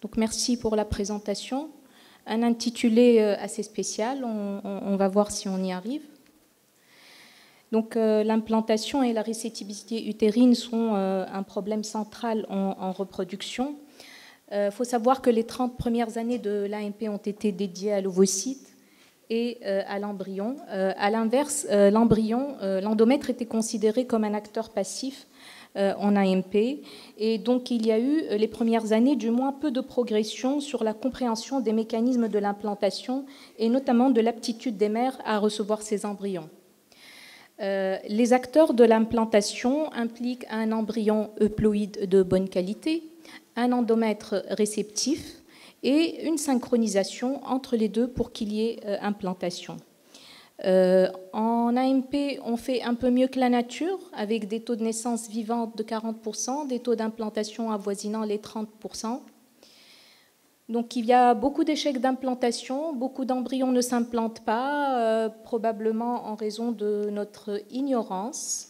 Donc, merci pour la présentation. Un intitulé assez spécial, on va voir si on y arrive. Donc, l'implantation et la réceptivité utérine sont un problème central en reproduction. Faut savoir que les 30 premières années de l'AMP ont été dédiées à l'ovocyte et à l'embryon. À l'inverse, l'endomètre était considéré comme un acteur passif en AMP. Et donc, il y a eu, les premières années, du moins peu de progression sur la compréhension des mécanismes de l'implantation et notamment de l'aptitude des mères à recevoir ces embryons. Les acteurs de l'implantation impliquent un embryon euploïde de bonne qualité, un endomètre réceptif et une synchronisation entre les deux pour qu'il y ait implantation. En AMP, on fait un peu mieux que la nature, avec des taux de naissance vivantes de 40%, des taux d'implantation avoisinant les 30%. Donc il y a beaucoup d'échecs d'implantation, beaucoup d'embryons ne s'implantent pas, probablement en raison de notre ignorance,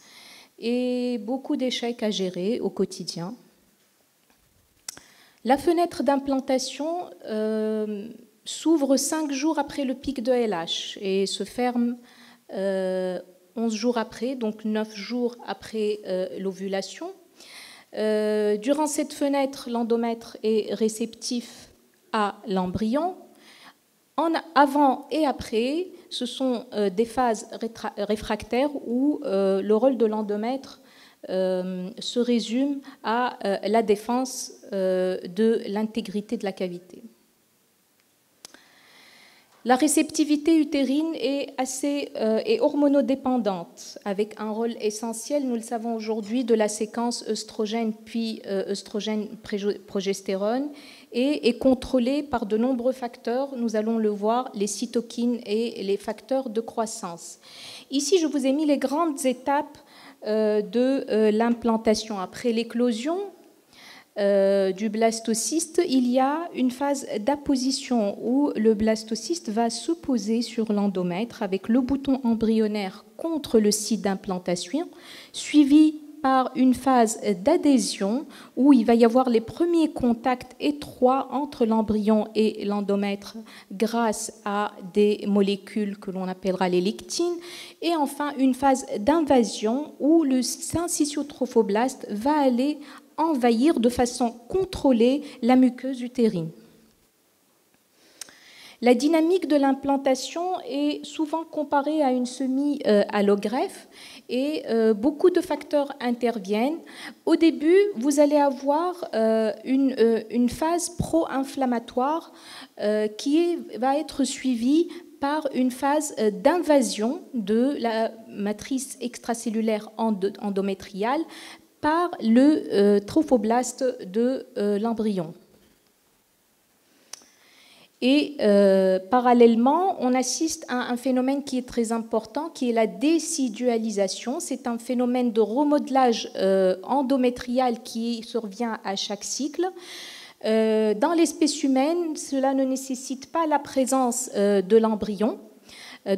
et beaucoup d'échecs à gérer au quotidien. La fenêtre d'implantation s'ouvre 5 jours après le pic de LH et se ferme 11 jours après, donc 9 jours après l'ovulation. Durant cette fenêtre, l'endomètre est réceptif à l'embryon. Avant et après, ce sont des phases réfractaires où le rôle de l'endomètre se résume à la défense de l'intégrité de la cavité. La réceptivité utérine est hormonodépendante, avec un rôle essentiel, nous le savons aujourd'hui, de la séquence œstrogène puis œstrogène-progestérone et est contrôlée par de nombreux facteurs, nous allons le voir, les cytokines et les facteurs de croissance. Ici, je vous ai mis les grandes étapes de l'implantation. Après l'éclosion du blastocyste, il y a une phase d'apposition où le blastocyste va se poser sur l'endomètre avec le bouton embryonnaire contre le site d'implantation, suivi par une phase d'adhésion où il va y avoir les premiers contacts étroits entre l'embryon et l'endomètre grâce à des molécules que l'on appellera les lectines, et enfin une phase d'invasion où le syncytiotrophoblaste va aller envahir de façon contrôlée la muqueuse utérine. La dynamique de l'implantation est souvent comparée à une semi-allogreffe et beaucoup de facteurs interviennent. Au début, vous allez avoir une phase pro-inflammatoire qui va être suivie par une phase d'invasion de la matrice extracellulaire endométriale par le trophoblaste de l'embryon. Et parallèlement, on assiste à un phénomène qui est très important, qui est la désidualisation. C'est un phénomène de remodelage endométrial qui survient à chaque cycle. Dans l'espèce humaine, cela ne nécessite pas la présence de l'embryon.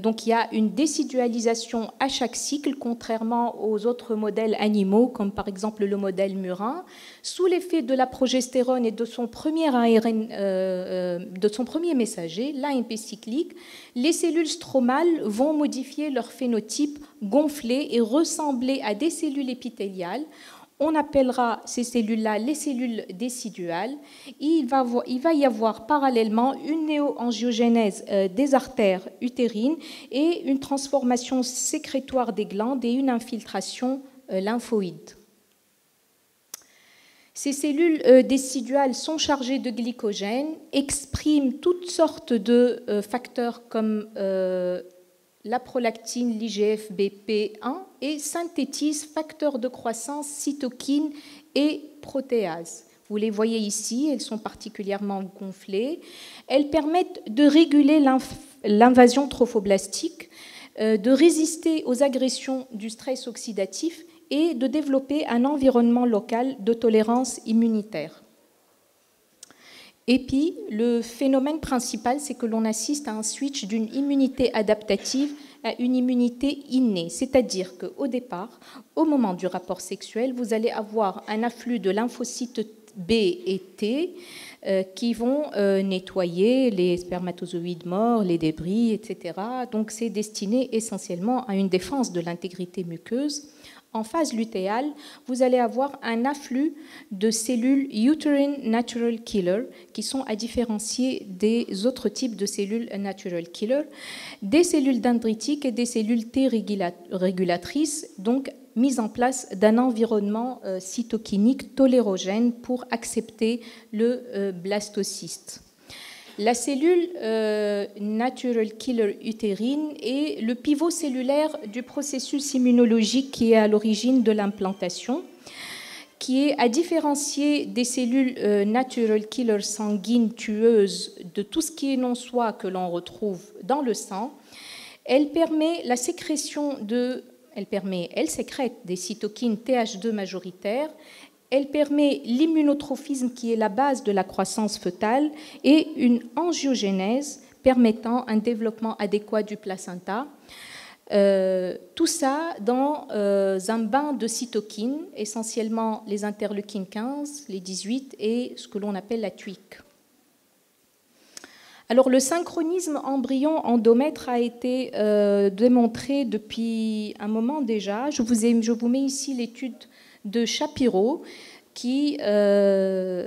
Donc il y a une désidualisation à chaque cycle, contrairement aux autres modèles animaux, comme par exemple le modèle murin. Sous l'effet de la progestérone et de son premier ARN, de son premier messager, l'AMP cyclique, les cellules stromales vont modifier leur phénotype, gonfler et ressembler à des cellules épithéliales. On appellera ces cellules-là les cellules déciduales. Il va y avoir parallèlement une néoangiogénèse des artères utérines et une transformation sécrétoire des glandes et une infiltration lymphoïde. Ces cellules déciduales sont chargées de glycogène, expriment toutes sortes de facteurs comme la prolactine, l'IGF-BP1 et synthétisent facteurs de croissance, cytokines et protéases. Vous les voyez ici, elles sont particulièrement gonflées. Elles permettent de réguler l'invasion trophoblastique, de résister aux agressions du stress oxydatif et de développer un environnement local de tolérance immunitaire. Et puis, le phénomène principal, c'est que l'on assiste à un switch d'une immunité adaptative à une immunité innée. C'est-à-dire qu'au départ, au moment du rapport sexuel, vous allez avoir un afflux de lymphocytes B et T qui vont nettoyer les spermatozoïdes morts, les débris, etc. Donc c'est destiné essentiellement à une défense de l'intégrité muqueuse. En phase lutéale, vous allez avoir un afflux de cellules uterine natural killer qui sont à différencier des autres types de cellules natural killer, des cellules dendritiques et des cellules T régulatrices, donc mise en place d'un environnement cytokinique tolérogène pour accepter le blastocyste. La cellule natural killer utérine est le pivot cellulaire du processus immunologique qui est à l'origine de l'implantation, qui est à différencier des cellules natural killer sanguines tueuses de tout ce qui est non-soi que l'on retrouve dans le sang. Elle sécrète des cytokines Th2 majoritaires. Elle permet l'immunotrophisme qui est la base de la croissance fœtale et une angiogénèse permettant un développement adéquat du placenta. Tout ça dans un bain de cytokines, essentiellement les interleukines 15, les 18 et ce que l'on appelle la TUIC. Alors le synchronisme embryon-endomètre a été démontré depuis un moment déjà. Je vous mets ici l'étude de Shapiro qui a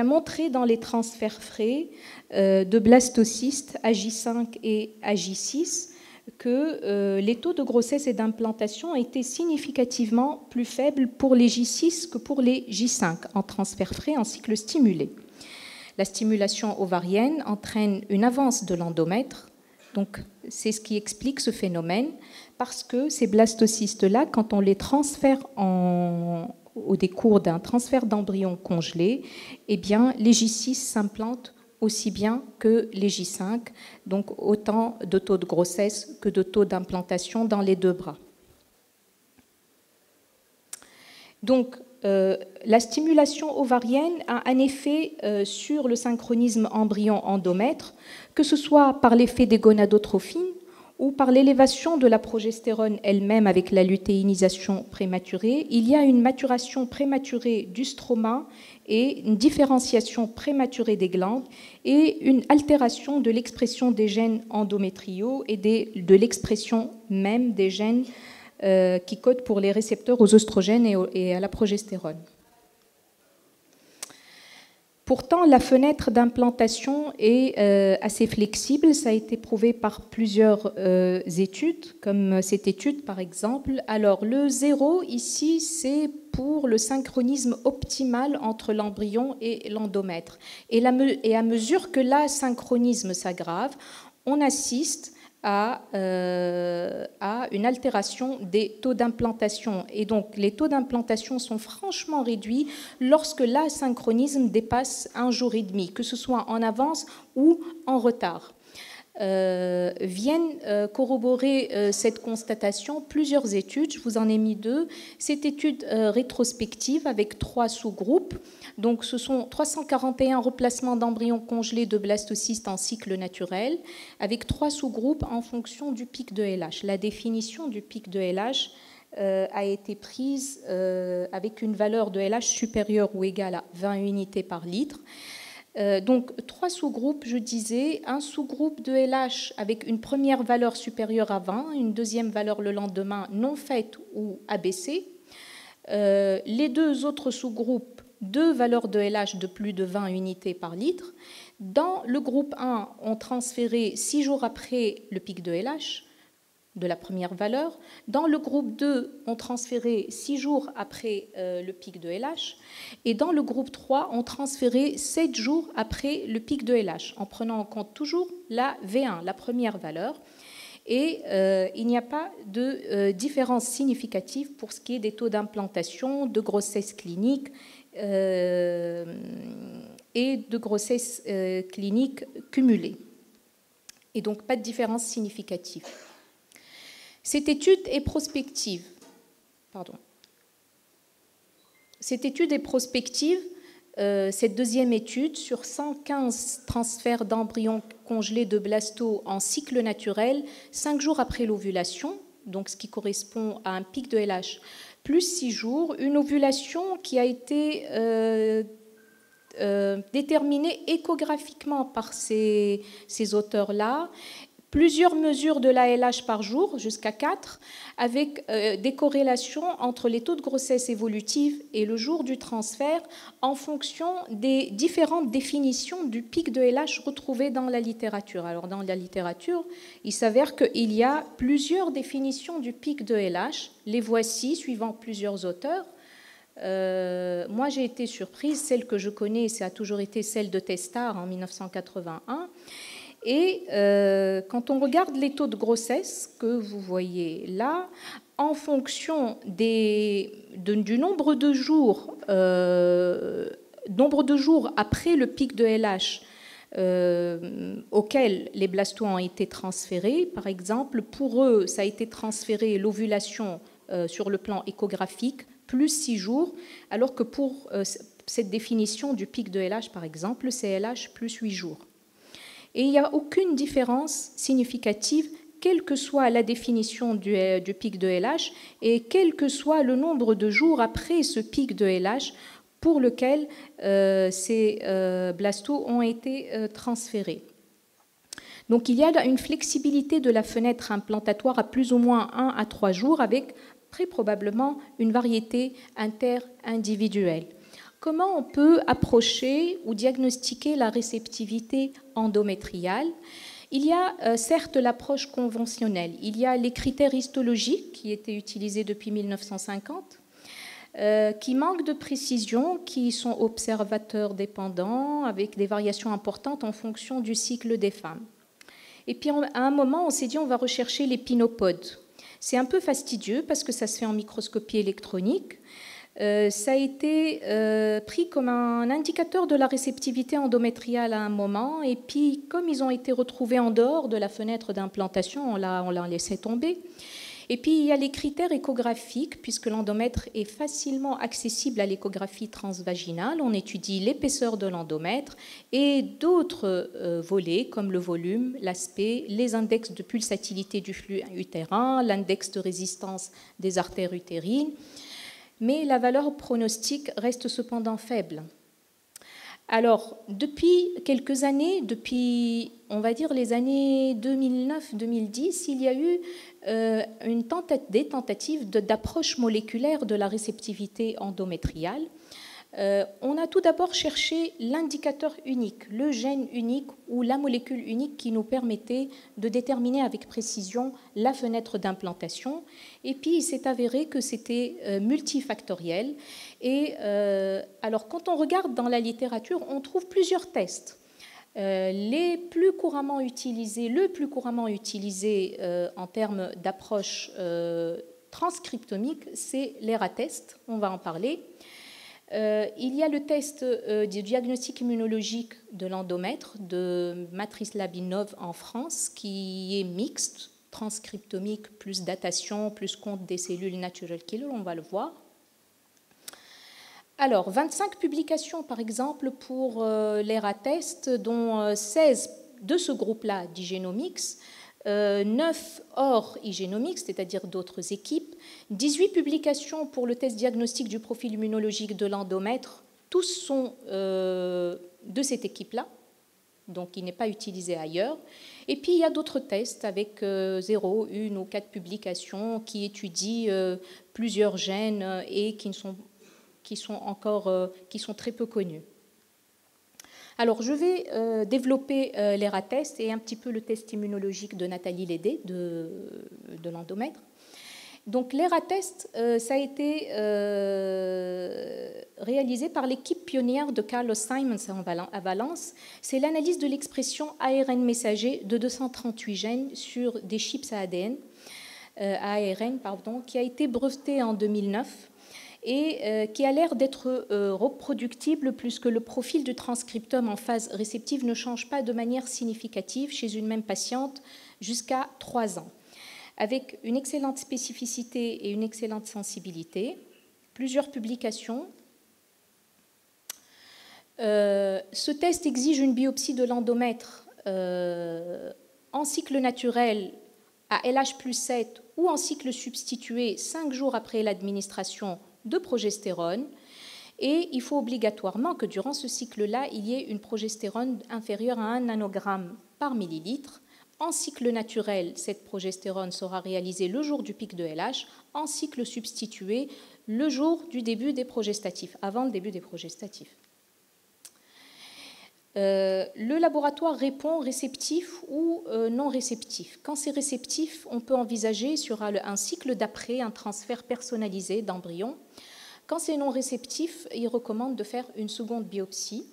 montré dans les transferts frais de blastocystes AJ5 et AJ6 que les taux de grossesse et d'implantation étaient significativement plus faibles pour les J6 que pour les J5 en transfert frais en cycle stimulé. La stimulation ovarienne entraîne une avance de l'endomètre, donc c'est ce qui explique ce phénomène, parce que ces blastocystes-là, quand on les transfère au décours d'un transfert d'embryon congelé, eh bien, les J6 s'implantent aussi bien que les J5, donc autant de taux de grossesse que de taux d'implantation dans les deux bras. Donc, la stimulation ovarienne a un effet sur le synchronisme embryon-endomètre, que ce soit par l'effet des gonadotrophines ou par l'élévation de la progestérone elle-même avec la lutéinisation prématurée. Il y a une maturation prématurée du stroma et une différenciation prématurée des glandes et une altération de l'expression des gènes endométriaux et de l'expression même des gènes qui codent pour les récepteurs aux oestrogènes et à la progestérone. Pourtant, la fenêtre d'implantation est assez flexible. Ça a été prouvé par plusieurs études, comme cette étude par exemple. Alors, le 0, ici, c'est pour le synchronisme optimal entre l'embryon et l'endomètre. Et à mesure que l'asynchronisme s'aggrave, on assiste à une altération des taux d'implantation. Et donc, les taux d'implantation sont franchement réduits lorsque l'asynchronisme dépasse 1 jour et demi, que ce soit en avance ou en retard. Viennent corroborer cette constatation plusieurs études. Je vous en ai mis 2. Cette étude rétrospective avec 3 sous-groupes. Donc, ce sont 341 replacements d'embryons congelés de blastocystes en cycle naturel, avec 3 sous-groupes en fonction du pic de LH. La définition du pic de LH a été prise avec une valeur de LH supérieure ou égale à 20 unités par litre. Donc, 3 sous-groupes, je disais, un sous-groupe de LH avec une première valeur supérieure à 20, une deuxième valeur le lendemain non faite ou abaissée. Les 2 autres sous-groupes, 2 valeurs de LH de plus de 20 unités par litre. Dans le groupe 1, on transféré 6 jours après le pic de LH, de la première valeur. Dans le groupe 2, on transféré 6 jours après le pic de LH. Et dans le groupe 3, on transféré 7 jours après le pic de LH, en prenant en compte toujours la V1, la première valeur. Et il n'y a pas de différence significative pour ce qui est des taux d'implantation, de grossesse clinique et de grossesse clinique cumulée. Et donc pas de différence significative. Cette étude est prospective. Cette étude est prospective. Cette deuxième étude sur 115 transferts d'embryons congelés de blasto en cycle naturel 5 jours après l'ovulation, donc ce qui correspond à un pic de LH plus 6 jours, une ovulation qui a été déterminée échographiquement par ces auteurs-là, plusieurs mesures de l'ALH par jour, jusqu'à 4, avec des corrélations entre les taux de grossesse évolutive et le jour du transfert en fonction des différentes définitions du pic de LH retrouvées dans la littérature. Alors dans la littérature, il s'avère qu'il y a plusieurs définitions du pic de LH. Les voici, suivant plusieurs auteurs. Moi, j'ai été surprise. Celle que je connais, ça a toujours été celle de Testard en 1981. Et quand on regarde les taux de grossesse que vous voyez là, en fonction du nombre de jours après le pic de LH auquel les blastos ont été transférés, par exemple, pour eux, ça a été transféré l'ovulation sur le plan échographique, plus 6 jours, alors que pour cette définition du pic de LH, par exemple, c'est LH plus 8 jours. Et il n'y a aucune différence significative, quelle que soit la définition du pic de LH et quel que soit le nombre de jours après ce pic de LH pour lequel ces blastos ont été transférés. Donc il y a une flexibilité de la fenêtre implantatoire à plus ou moins 1 à 3 jours avec très probablement une variété interindividuelle. Comment on peut approcher ou diagnostiquer la réceptivité endométriale? Il y a certes l'approche conventionnelle. Il y a les critères histologiques qui étaient utilisés depuis 1950, qui manquent de précision, qui sont observateurs dépendants, avec des variations importantes en fonction du cycle des femmes. Et puis à un moment, on s'est dit on va rechercher les pinopodes. C'est un peu fastidieux parce que ça se fait en microscopie électronique. Ça a été pris comme un indicateur de la réceptivité endométriale à un moment, et puis comme ils ont été retrouvés en dehors de la fenêtre d'implantation, on l'a laissé tomber. Et puis il y a les critères échographiques, puisque l'endomètre est facilement accessible à l'échographie transvaginale. On étudie l'épaisseur de l'endomètre et d'autres volets comme le volume, l'aspect, les index de pulsatilité du flux utérin, l'index de résistance des artères utérines. Mais la valeur pronostique reste cependant faible. Alors, depuis quelques années, depuis, on va dire, les années 2009-2010, il y a eu des tentatives d'approche moléculaire de la réceptivité endométriale. On a tout d'abord cherché l'indicateur unique, le gène unique ou la molécule unique qui nous permettait de déterminer avec précision la fenêtre d'implantation. Et puis, il s'est avéré que c'était multifactoriel. Et alors, quand on regarde dans la littérature, on trouve plusieurs tests. Le plus couramment utilisé en termes d'approche transcriptomique, c'est l'ERA-test. On va en parler. Il y a le test du diagnostic immunologique de l'endomètre de Matrice Labinov en France, qui est mixte, transcriptomique plus datation, plus compte des cellules natural killer, on va le voir. Alors, 25 publications, par exemple, pour l'ERA-test, dont 16 de ce groupe-là d'Igenomics, 9 hors Igenomics, c'est-à-dire d'autres équipes, 18 publications pour le test diagnostique du profil immunologique de l'endomètre, tous sont de cette équipe-là, donc il n'est pas utilisé ailleurs. Et puis il y a d'autres tests avec 0, 1 ou 4 publications qui étudient plusieurs gènes et qui sont très peu connus. Alors, je vais développer l'ERA-test et un petit peu le test immunologique de Nathalie Lédé de l'endomètre. Donc, l'ERA-test, ça a été réalisé par l'équipe pionnière de Carlos Simons à Valence. C'est l'analyse de l'expression ARN messager de 238 gènes sur des chips à ARN, qui a été brevetée en 2009. Et qui a l'air d'être reproductible puisque le profil du transcriptome en phase réceptive ne change pas de manière significative chez une même patiente jusqu'à 3 ans, avec une excellente spécificité et une excellente sensibilité. Plusieurs publications. Ce test exige une biopsie de l'endomètre en cycle naturel à LH+7 ou en cycle substitué 5 jours après l'administration de progestérone. Et il faut obligatoirement que durant ce cycle-là, il y ait une progestérone inférieure à 1 nanogramme par millilitre. En cycle naturel, cette progestérone sera réalisée le jour du pic de LH, en cycle substitué, le jour du début des progestatifs, avant le début des progestatifs. Le laboratoire répond réceptif ou non réceptif. Quand c'est réceptif, on peut envisager sur un cycle d'après un transfert personnalisé d'embryon. Quand c'est non réceptif, il recommande de faire une seconde biopsie.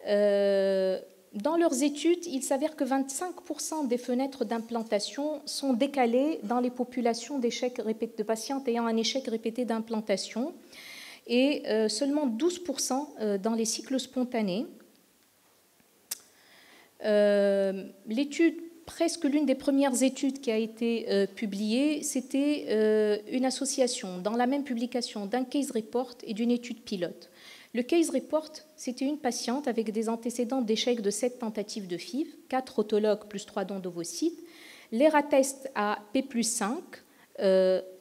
Dans leurs études, il s'avère que 25% des fenêtres d'implantation sont décalées dans les populations de patientes ayant un échec répété d'implantation et seulement 12% dans les cycles spontanés. L'étude, presque l'une des premières études qui a été publiée, c'était une association dans la même publication d'un case report et d'une étude pilote. Le case report, c'était une patiente avec des antécédents d'échec de 7 tentatives de FIV, 4 autologues plus 3 dons d'ovocytes. L'ERA-test à P+5,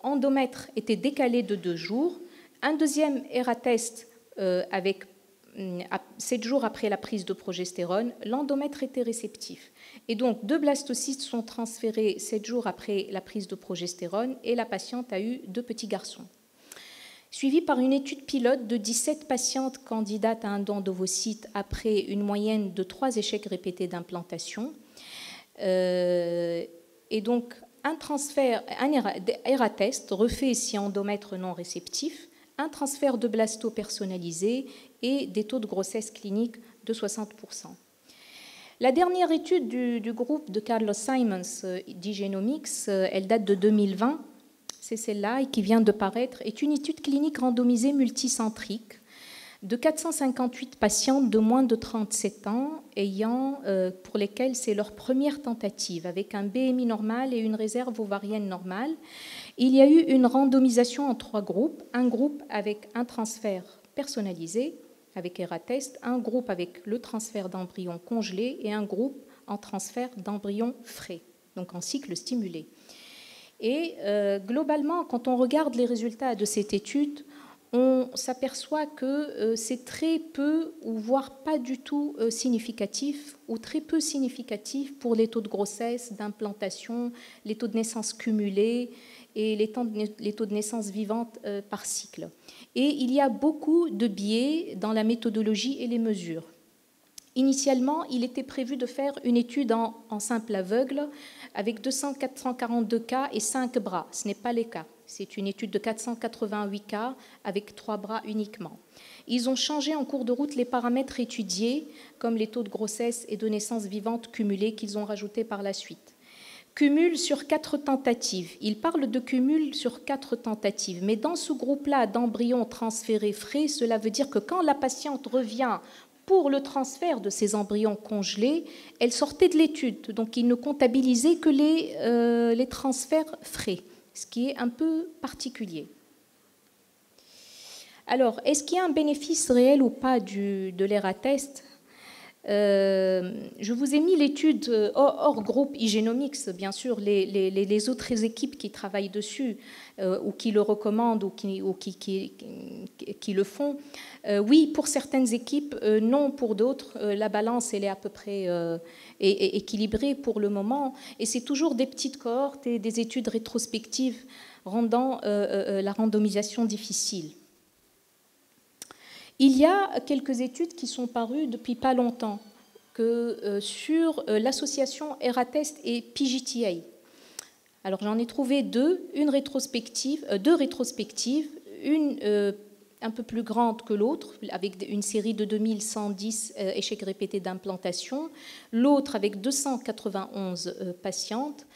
endomètre était décalé de 2 jours. Un deuxième ERA-test avec 7 jours après la prise de progestérone, l'endomètre était réceptif. Et donc, 2 blastocytes sont transférés 7 jours après la prise de progestérone et la patiente a eu 2 petits garçons. Suivi par une étude pilote de 17 patientes candidates à un don d'ovocytes après une moyenne de 3 échecs répétés d'implantation. Et donc, un transfert, un ERA-test refait si endomètre non réceptif, un transfert de blasto personnalisé et des taux de grossesse clinique de 60%. La dernière étude du groupe de Carlos Simons d'Igenomics, elle date de 2020, c'est celle-là et qui vient de paraître, est une étude clinique randomisée multicentrique de 458 patientes de moins de 37 ans pour lesquelles c'est leur première tentative, avec un BMI normal et une réserve ovarienne normale. Il y a eu une randomisation en 3 groupes, un groupe avec un transfert personnalisé, avec ERA-test, un groupe avec le transfert d'embryons congelés et un groupe en transfert d'embryons frais, donc en cycle stimulé. Et globalement, quand on regarde les résultats de cette étude, on s'aperçoit que c'est très peu ou voire pas du tout significatif ou très peu significatif pour les taux de grossesse, d'implantation, les taux de naissance cumulés et les taux de naissance vivante par cycle. Et il y a beaucoup de biais dans la méthodologie et les mesures. Initialement, il était prévu de faire une étude en simple aveugle avec 442 cas et 5 bras. Ce n'est pas le cas. C'est une étude de 488 cas avec 3 bras uniquement. Ils ont changé en cours de route les paramètres étudiés, comme les taux de grossesse et de naissance vivante cumulés qu'ils ont rajoutés par la suite. Cumul sur 4 tentatives. Ils parlent de cumul sur 4 tentatives. Mais dans ce groupe-là d'embryons transférés frais, cela veut dire que quand la patiente revient pour le transfert de ces embryons congelés, elle sortait de l'étude. Donc, ils ne comptabilisaient que les transferts frais, ce qui est un peu particulier. Alors, est-ce qu'il y a un bénéfice réel ou pas de l'ERA-test ? Je vous ai mis l'étude hors groupe Igenomics, bien sûr, les autres équipes qui travaillent dessus ou qui le recommandent ou qui le font. Oui, pour certaines équipes, non pour d'autres. La balance, elle est à peu près équilibrée pour le moment. Et c'est toujours des petites cohortes et des études rétrospectives rendant la randomisation difficile. Il y a quelques études qui sont parues depuis pas longtemps sur l'association ERA-test et PGTA. Alors j'en ai trouvé deux rétrospectives, une un peu plus grande que l'autre, avec une série de 2110 échecs répétés d'implantation, l'autre avec 291 patientes.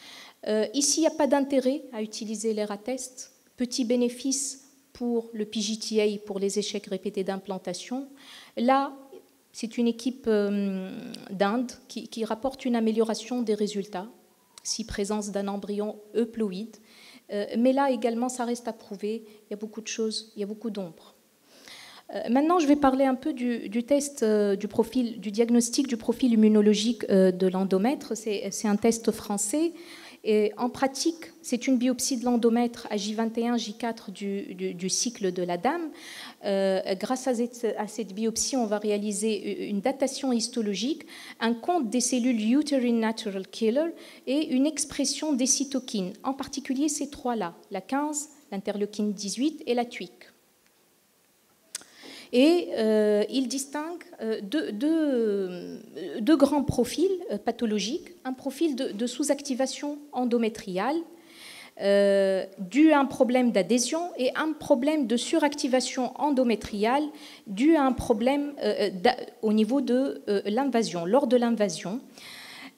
Ici, il n'y a pas d'intérêt à utiliser l'ERA-test, petit bénéfice pour le PGTA, pour les échecs répétés d'implantation. Là, c'est une équipe d'Inde qui rapporte une amélioration des résultats, si présence d'un embryon euploïde. Mais là également, ça reste à prouver. Il y a beaucoup de choses, il y a beaucoup d'ombres. Maintenant, je vais parler un peu du test du diagnostic du profil immunologique de l'endomètre. C'est un test français. Et en pratique, c'est une biopsie de l'endomètre à J21, J4 du cycle de la dame. Grâce à cette biopsie, on va réaliser une datation histologique, un compte des cellules uterine natural killer et une expression des cytokines, en particulier ces trois-là, la 15, l'interleukine 18 et la TWIC. Et il distingue deux grands profils pathologiques, un profil de sous-activation endométriale dû à un problème d'adhésion et un problème de suractivation endométriale dû à un problème au niveau de l'invasion, lors de l'invasion.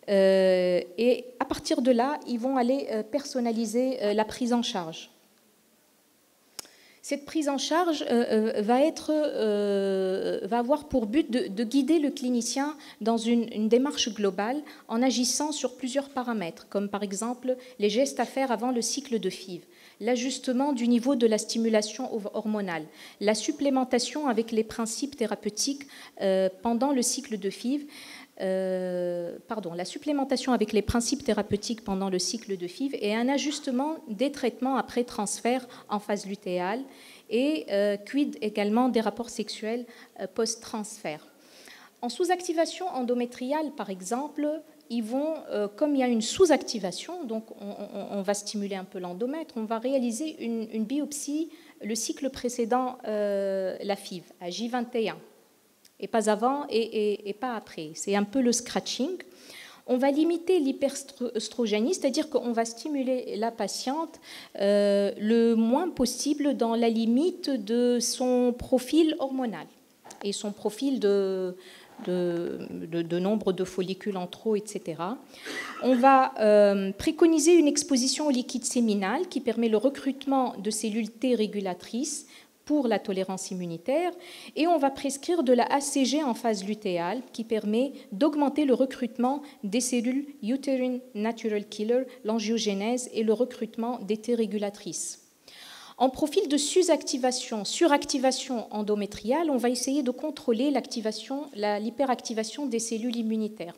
Et à partir de là, ils vont aller personnaliser la prise en charge. Cette prise en charge va avoir pour but de guider le clinicien dans une démarche globale en agissant sur plusieurs paramètres, comme par exemple les gestes à faire avant le cycle de FIV, l'ajustement du niveau de la stimulation hormonale, la supplémentation avec les principes thérapeutiques pendant le cycle de FIV, la supplémentation avec les principes thérapeutiques pendant le cycle de FIV et un ajustement des traitements après transfert en phase lutéale et quid également des rapports sexuels post-transfert. En sous-activation endométriale, par exemple, ils vont, comme il y a une sous-activation, donc on va stimuler un peu l'endomètre, on va réaliser une biopsie le cycle précédent la FIV à J21. Et pas avant et pas après. C'est un peu le scratching. On va limiter l'hyperœstrogénie, c'est-à-dire qu'on va stimuler la patiente le moins possible dans la limite de son profil hormonal et son profil de nombre de follicules en trop, etc. On va préconiser une exposition au liquide séminal qui permet le recrutement de cellules T régulatrices pour la tolérance immunitaire, et on va prescrire de la ACG en phase lutéale qui permet d'augmenter le recrutement des cellules uterine natural killer, l'angiogénèse et le recrutement des T régulatrices. En profil de suractivation endométriale, on va essayer de contrôler l'hyperactivation des cellules immunitaires.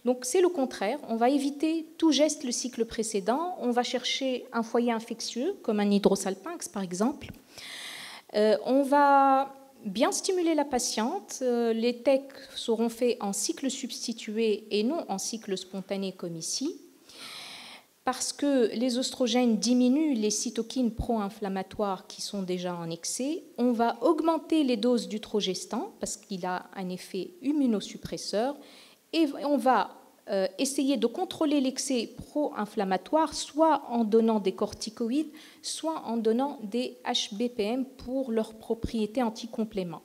Donc c'est le contraire, on va éviter tout geste le cycle précédent, on va chercher un foyer infectieux, comme un hydrosalpinx par exemple. On va bien stimuler la patiente. Les TEC seront faits en cycle substitué et non en cycle spontané comme ici, parce que les oestrogènes diminuent les cytokines pro-inflammatoires qui sont déjà en excès. On va augmenter les doses du trogestan parce qu'il a un effet immunosuppresseur et on va essayer de contrôler l'excès pro-inflammatoire, soit en donnant des corticoïdes, soit en donnant des HBPM pour leurs propriétés anticompléments.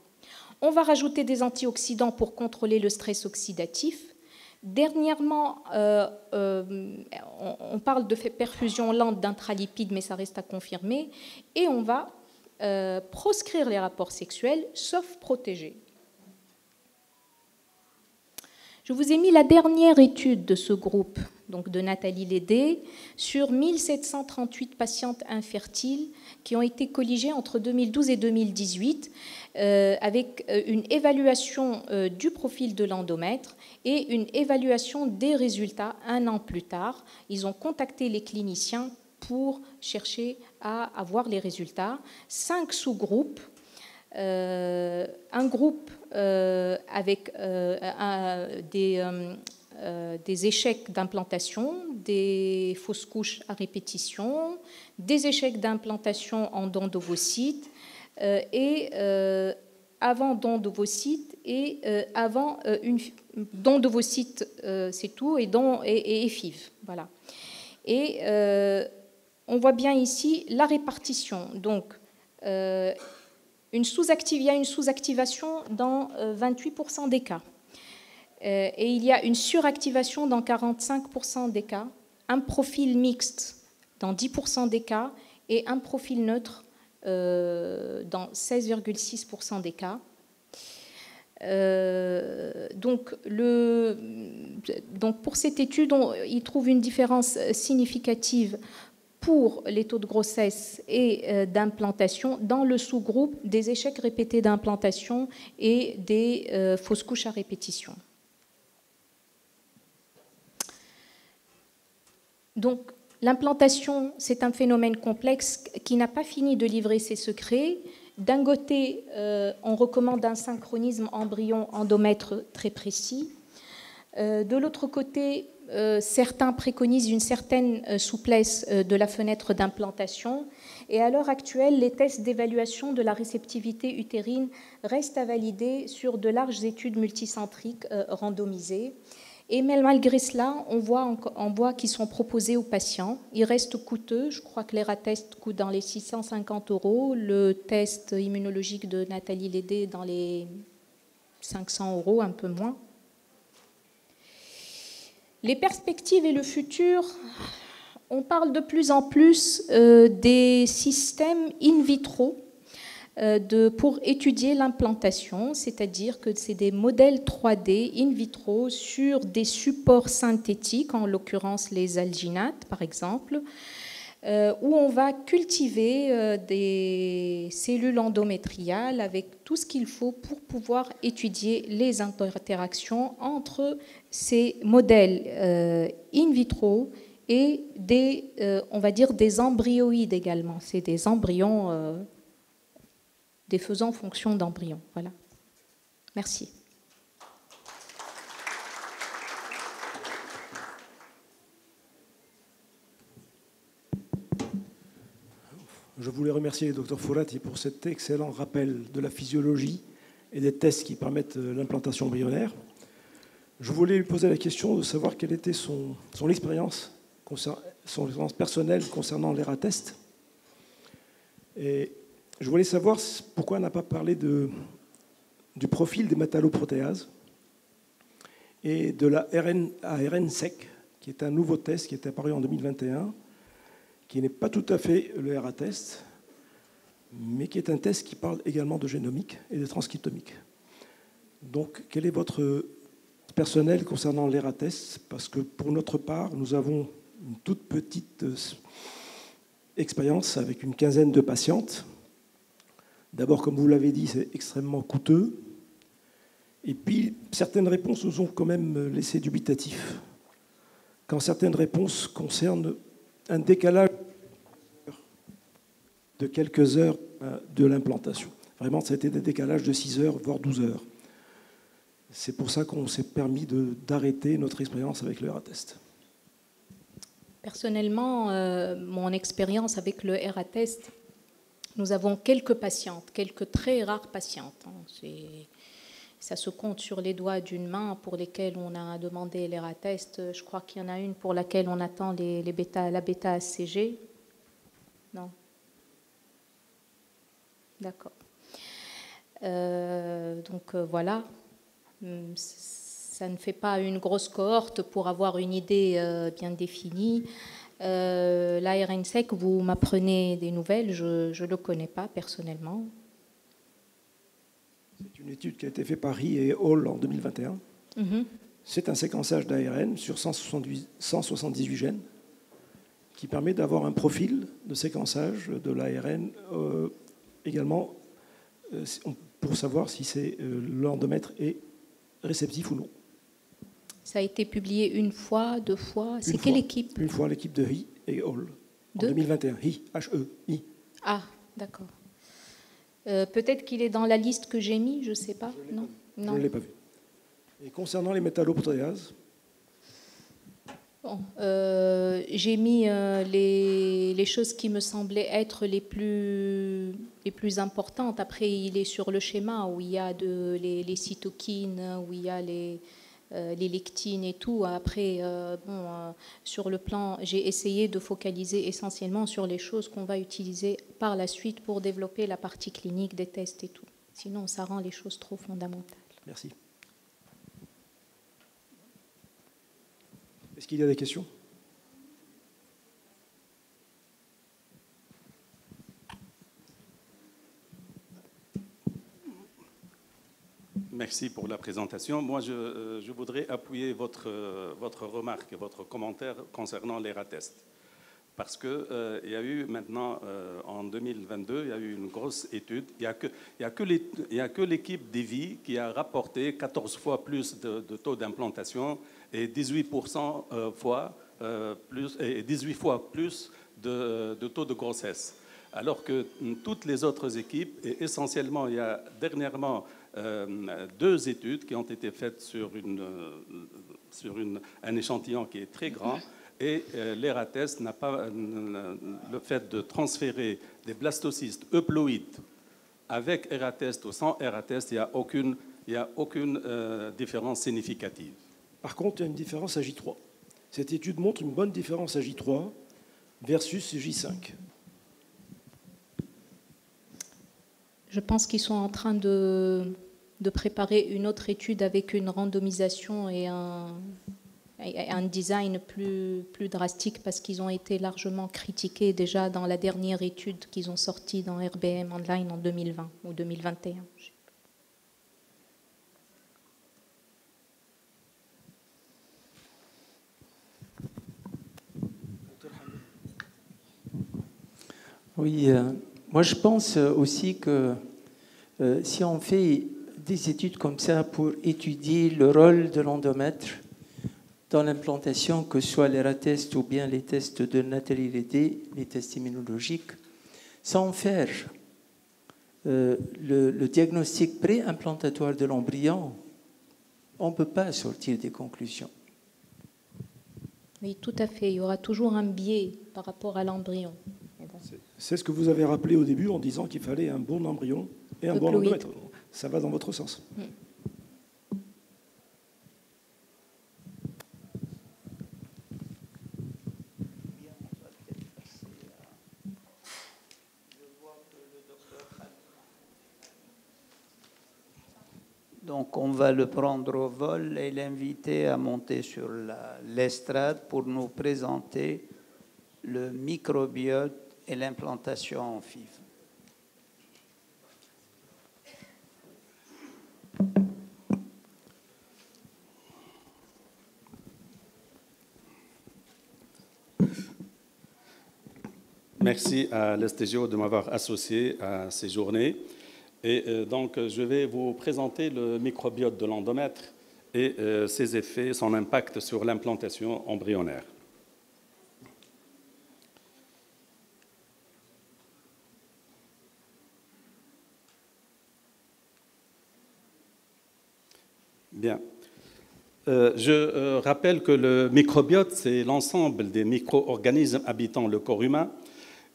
On va rajouter des antioxydants pour contrôler le stress oxydatif. Dernièrement, on parle de perfusion lente d'intralipides, mais ça reste à confirmer. Et on va proscrire les rapports sexuels, sauf protégés. Je vous ai mis la dernière étude de ce groupe, donc de Nathalie Lédé, sur 1738 patientes infertiles qui ont été colligées entre 2012 et 2018 avec une évaluation du profil de l'endomètre et une évaluation des résultats un an plus tard. Ils ont contacté les cliniciens pour chercher à avoir les résultats. 5 sous-groupes. Un groupe avec des échecs d'implantation, des fausses couches à répétition, des échecs d'implantation en dents d'ovocytes et avant dents d'ovocytes et avant une dents d'ovocytes, c'est tout, et FIV. Voilà. Et on voit bien ici la répartition. Donc, il y a une sous-activation dans 28% des cas. Et il y a une suractivation dans 45% des cas, un profil mixte dans 10% des cas et un profil neutre dans 16,6% des cas. Donc pour cette étude, il trouve une différence significative pour les taux de grossesse et d'implantation dans le sous-groupe des échecs répétés d'implantation et des fausses couches à répétition. Donc, l'implantation, c'est un phénomène complexe qui n'a pas fini de livrer ses secrets. D'un côté, on recommande un synchronisme embryon-endomètre très précis. De l'autre côté, certains préconisent une certaine souplesse de la fenêtre d'implantation. Et à l'heure actuelle, les tests d'évaluation de la réceptivité utérine restent à valider sur de larges études multicentriques randomisées. Et malgré cela, on voit qu'ils sont proposés aux patients. Ils restent coûteux. Je crois que l'ERA-test coûte dans les 650 €. Le test immunologique de Nathalie Lédé dans les 500 €, un peu moins. Les perspectives et le futur, on parle de plus en plus des systèmes in vitro pour étudier l'implantation, c'est-à-dire que c'est des modèles 3D in vitro sur des supports synthétiques, en l'occurrence les alginates par exemple, où on va cultiver des cellules endométriales avec tout ce qu'il faut pour pouvoir étudier les interactions entre ces modèles in vitro et on va dire des embryoïdes également. C'est des embryons des faisant fonction d'embryons. Voilà. Merci. Je voulais remercier le Dr Fourati pour cet excellent rappel de la physiologie et des tests qui permettent l'implantation embryonnaire. Je voulais lui poser la question de savoir quelle était son expérience personnelle concernant l'ERA-test. Et je voulais savoir pourquoi on n'a pas parlé du profil des métalloprotéases et de la ARN-seq, qui est un nouveau test qui est apparu en 2021, qui n'est pas tout à fait le ERA-test, mais qui est un test qui parle également de génomique et de transcriptomique. Donc, quel est votre personnel concernant l'ERA-test? Parce que pour notre part, nous avons une toute petite expérience avec une quinzaine de patientes. D'abord, comme vous l'avez dit, c'est extrêmement coûteux. Et puis, certaines réponses nous ont quand même laissé dubitatifs. Quand certaines réponses concernent un décalage de quelques heures de l'implantation. Vraiment, ça a été des décalages de 6 heures, voire 12 heures. C'est pour ça qu'on s'est permis d'arrêter notre expérience avec le ERA-test. Personnellement, mon expérience avec le ERA-test, nous avons quelques patientes, quelques très rares patientes. Ça se compte sur les doigts d'une main pour lesquelles on a demandé l'ERA-test. Je crois qu'il y en a une pour laquelle on attend la bêta-HCG. Non. D'accord. Donc voilà. Ça ne fait pas une grosse cohorte pour avoir une idée bien définie. L'ARN-seq, vous m'apprenez des nouvelles, je ne le connais pas personnellement. C'est une étude qui a été faite par Ri et Hall en 2021. C'est un séquençage d'ARN sur 178 gènes qui permet d'avoir un profil de séquençage de l'ARN également pour savoir si l'endomètre est réceptif ou non. Ça a été publié une fois, 2 fois. C'est quelle équipe? Une fois, l'équipe de Ri et Hall. En 2021. Ri, H-E-I. Ah, d'accord. Peut-être qu'il est dans la liste que j'ai mis, je ne sais pas. Non. Je ne l'ai pas vu. Et concernant les métalloprotéases, bon, j'ai mis les choses qui me semblaient être les plus importantes. Après, il est sur le schéma où il y a les cytokines, où il y a les lectines et tout. Après, sur le plan, j'ai essayé de focaliser essentiellement sur les choses qu'on va utiliser par la suite pour développer la partie clinique des tests et tout. Sinon, ça rend les choses trop fondamentales. Merci. Est-ce qu'il y a des questions ? Merci pour la présentation. Moi, je voudrais appuyer votre remarque, votre commentaire concernant l'ERA-test. Parce qu'il y a eu maintenant, en 2022, il y a eu une grosse étude. Il n'y a que l'équipe d'EVI qui a rapporté 14 fois plus de taux d'implantation et 18% fois plus, et 18 fois plus de taux de grossesse. Alors que toutes les autres équipes, et essentiellement, il y a dernièrement 2 études qui ont été faites sur un échantillon qui est très grand, et l'ERATEST n'a pas le fait de transférer des blastocystes euploïdes avec ERATEST ou sans ERATEST, il n'y a aucune différence significative. Par contre, il y a une différence à J3. Cette étude montre une bonne différence à J3 versus J5. Je pense qu'ils sont en train de préparer une autre étude avec une randomisation et un design plus drastique parce qu'ils ont été largement critiqués déjà dans la dernière étude qu'ils ont sortie dans RBM Online en 2020 ou 2021. Oui, moi je pense aussi que si on fait des études comme ça pour étudier le rôle de l'endomètre dans l'implantation, que ce soit les RATEST ou bien les tests de natalité, les tests immunologiques, sans faire le diagnostic pré-implantatoire de l'embryon, on ne peut pas sortir des conclusions. Oui, tout à fait. Il y aura toujours un biais par rapport à l'embryon. C'est ce que vous avez rappelé au début en disant qu'il fallait un bon embryon et un bon endomètre. Ça va dans votre sens. Donc on va le prendre au vol et l'inviter à monter sur l'estrade pour nous présenter le microbiote et l'implantation en FIV. Merci à l'STGO de m'avoir associé à ces journées. Et donc, je vais vous présenter le microbiote de l'endomètre et ses effets, son impact sur l'implantation embryonnaire. Bien. Je rappelle que le microbiote, c'est l'ensemble des micro-organismes habitant le corps humain.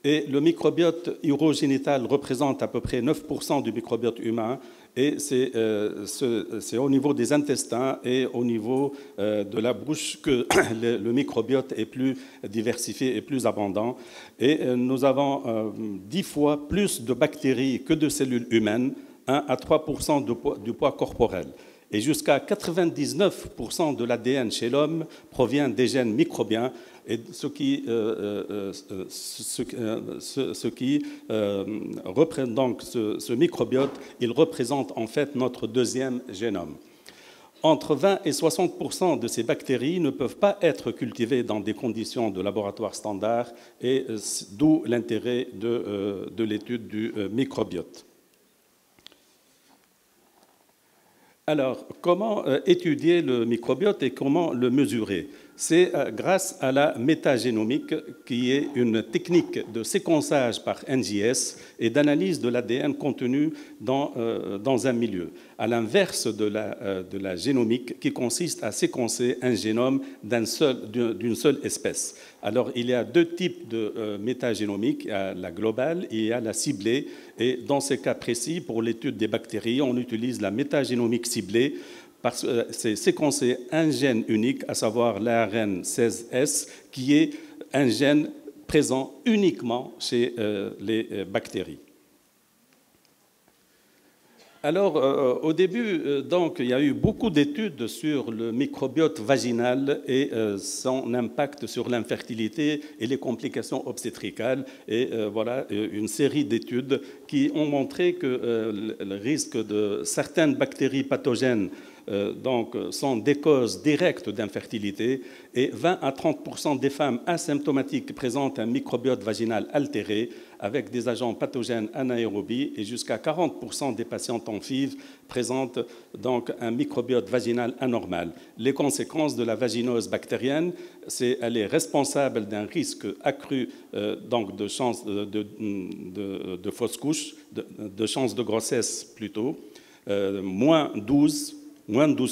Et le microbiote urogénital représente à peu près 9% du microbiote humain. Et c'est au niveau des intestins et au niveau de la bouche que le microbiote est plus diversifié et plus abondant. Et nous avons 10 fois plus de bactéries que de cellules humaines, 1 à 3% du poids corporel. Et jusqu'à 99% de l'ADN chez l'homme provient des gènes microbiens, et ce qui représente donc ce microbiote, il représente en fait notre deuxième génome. Entre 20 et 60% de ces bactéries ne peuvent pas être cultivées dans des conditions de laboratoire standard, et d'où l'intérêt de l'étude du microbiote. Alors, comment étudier le microbiote et comment le mesurer? C'est grâce à la métagénomique, qui est une technique de séquençage par NGS et d'analyse de l'ADN contenu dans un milieu, à l'inverse de la génomique, qui consiste à séquencer un génome d'une seule espèce. Alors, il y a 2 types de métagénomique, il y a la globale et il y a la ciblée. Et dans ces cas précis, pour l'étude des bactéries, on utilise la métagénomique ciblée, parce que c'est séquencer un gène unique, à savoir l'ARN16S, qui est un gène présent uniquement chez les bactéries. Alors, au début, donc, il y a eu beaucoup d'études sur le microbiote vaginal et son impact sur l'infertilité et les complications obstétricales. Et voilà une série d'études qui ont montré que le risque de certaines bactéries pathogènes sont des causes directes d'infertilité, et 20 à 30% des femmes asymptomatiques présentent un microbiote vaginal altéré, avec des agents pathogènes anaérobies et jusqu'à 40% des patientes en FIV présentent donc un microbiote vaginal anormal. Les conséquences de la vaginose bactérienne, elle est responsable d'un risque accru donc de chance de fausse couche, de chance de grossesse plutôt, moins 12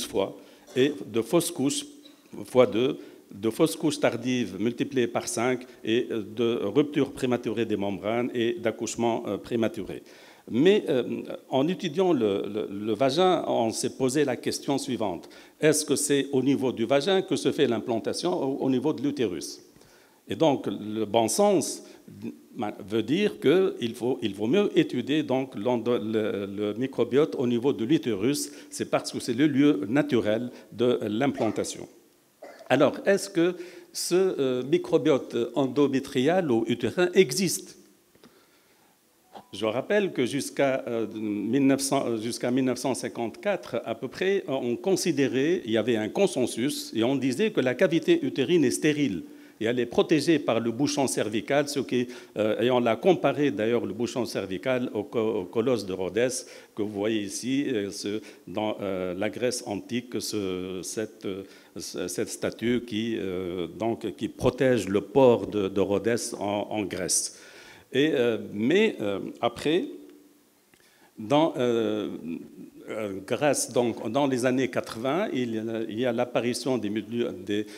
fois, et de fausse couche fois 2, de fausses couches tardives multipliées par 5 et de rupture prématurée des membranes et d'accouchement prématuré. Mais en étudiant le vagin, on s'est posé la question suivante. Est-ce que c'est au niveau du vagin que se fait l'implantation ou au niveau de l'utérus? Et donc, le bon sens veut dire qu'il vaut mieux étudier donc le microbiote au niveau de l'utérus. C'est parce que c'est le lieu naturel de l'implantation. Alors, est-ce que ce microbiote endométrial ou utérin existe? Je rappelle que jusqu'à 1954, à peu près, on considérait, il y avait un consensus, et on disait que la cavité utérine est stérile. Et elle est protégée par le bouchon cervical, et on l'a comparé d'ailleurs le bouchon cervical au colosse de Rhodès, que vous voyez ici, dans la Grèce antique, cette statue qui protège le port de Rhodès en Grèce. Mais après, grâce donc dans les années 80, il y a l'apparition des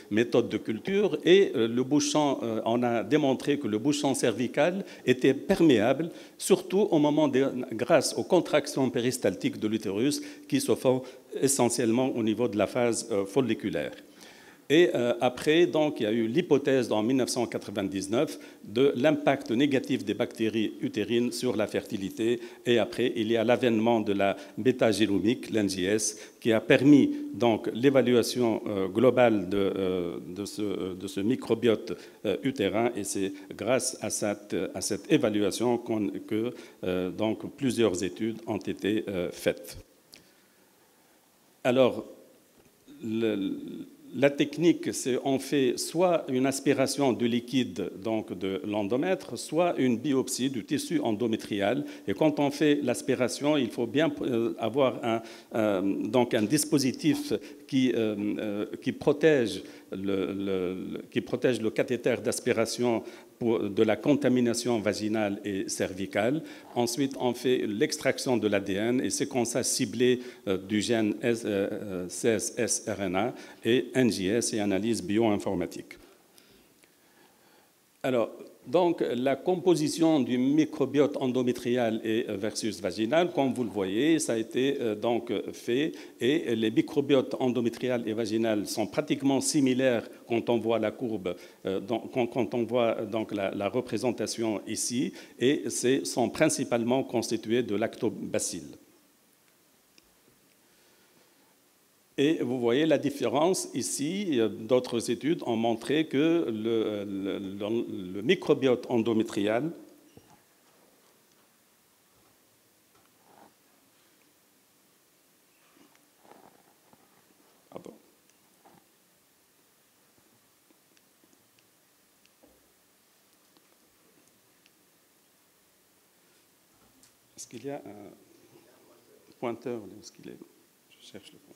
méthodes de culture et on a démontré que le bouchon cervical était perméable, surtout grâce aux contractions péristaltiques de l'utérus qui se font essentiellement au niveau de la phase folliculaire. Et après, donc, il y a eu l'hypothèse en 1999 de l'impact négatif des bactéries utérines sur la fertilité. Et après, il y a l'avènement de la bêta-génomique, l'NGS, qui a permis donc l'évaluation globale de ce microbiote utérin. Et c'est grâce à cette évaluation que donc, plusieurs études ont été faites. Alors, la technique, c'est on fait soit une aspiration du liquide donc de l'endomètre, soit une biopsie du tissu endométrial. Et quand on fait l'aspiration, il faut bien avoir un dispositif qui protège le cathéter d'aspiration de la contamination vaginale et cervicale. Ensuite, on fait l'extraction de l'ADN et séquençage ciblé du gène CSS-RNA et NGS et analyse bioinformatique. Alors, donc, la composition du microbiote endométrial et versus vaginal, comme vous le voyez, ça a été donc fait. Et les microbiotes endométrial et vaginal sont pratiquement similaires quand on voit la courbe, quand on voit donc la représentation ici. Et sont principalement constitués de lactobacilles. Et vous voyez la différence ici. D'autres études ont montré que le microbiote endométrial Est-ce qu'il y a un pointeur? Est-ce qu'il est? Je cherche le pointeur.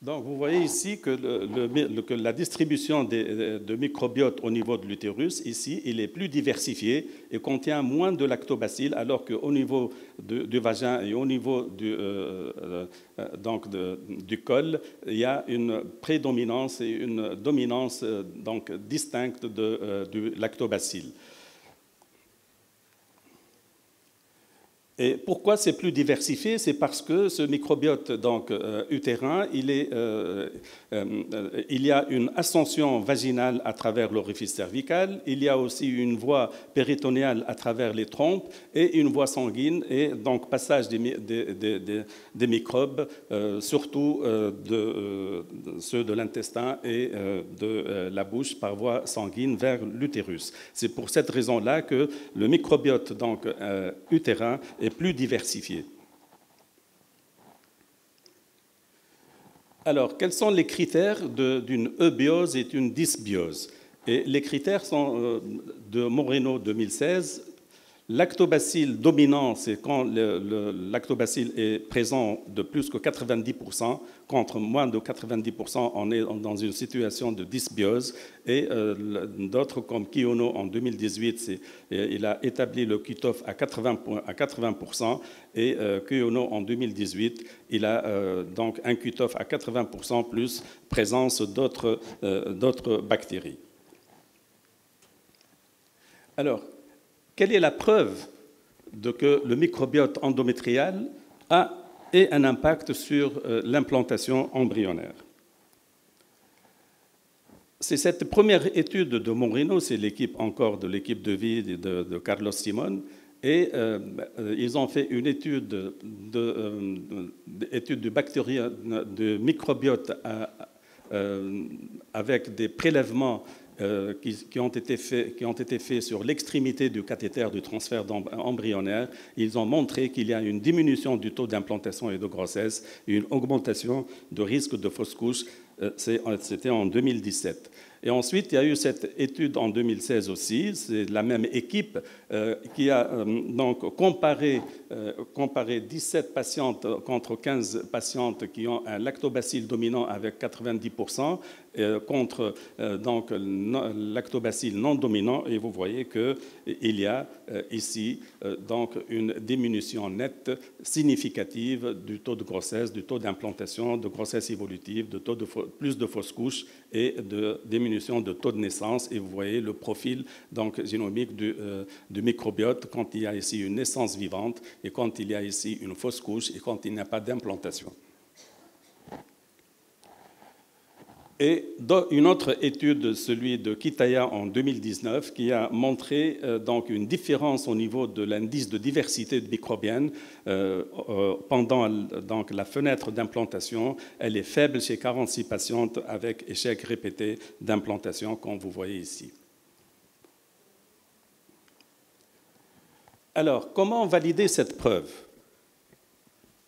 Donc, vous voyez ici que la distribution de microbiote au niveau de l'utérus, ici, il est plus diversifié et contient moins de lactobacilles, alors qu'au niveau du vagin et au niveau du col, il y a une prédominance et une dominance donc, distincte du lactobacille. Et pourquoi c'est plus diversifié? C'est parce que ce microbiote donc, utérin, il y a une ascension vaginale à travers l'orifice cervical, il y a aussi une voie péritonéale à travers les trompes et une voie sanguine, et donc passage des microbes, surtout ceux de l'intestin et de la bouche par voie sanguine vers l'utérus. C'est pour cette raison-là que le microbiote donc, utérin est plus diversifié. Alors, quels sont les critères d'une eubiose et d'une dysbiose? Et les critères sont de Moreno 2016. Lactobacille dominant, c'est quand le lactobacille est présent de plus que 90%, contre moins de 90%, on est dans une situation de dysbiose. Et d'autres comme Kiono en 2018, il a établi le cutoff à 80%, et Kiono en 2018, il a donc un cutoff à 80% plus présence d'autres bactéries. Alors, quelle est la preuve de que le microbiote endométrial ait un impact sur l'implantation embryonnaire? C'est cette première étude de Moreno, c'est encore de l'équipe de vie de Carlos Simon, et ils ont fait une étude de bactéries, de microbiote avec des prélèvements qui ont été faits sur l'extrémité du cathéter du transfert embryonnaire. Ils ont montré qu'il y a une diminution du taux d'implantation et de grossesse et une augmentation de risque de fausse couche. C'était en 2017. Et ensuite, il y a eu cette étude en 2016 aussi, c'est la même équipe qui a donc comparé 17 patientes contre 15 patientes qui ont un lactobacille dominant avec 90% contre donc lactobacille non dominant, et vous voyez qu'il y a ici donc une diminution nette significative du taux de grossesse, du taux d'implantation, de grossesse évolutive, de taux de plus de fausses couches et de diminution de taux de naissance. Et vous voyez le profil donc génomique du microbiote quand il y a ici une naissance vivante et quand il y a ici une fausse couche et quand il n'y a pas d'implantation. Et dans une autre étude, celui de Kitaya en 2019, qui a montré donc une différence au niveau de l'indice de diversité microbienne pendant donc, la fenêtre d'implantation. Elle est faible chez 46 patientes avec échec répété d'implantation, comme vous voyez ici. Alors, comment valider cette preuve?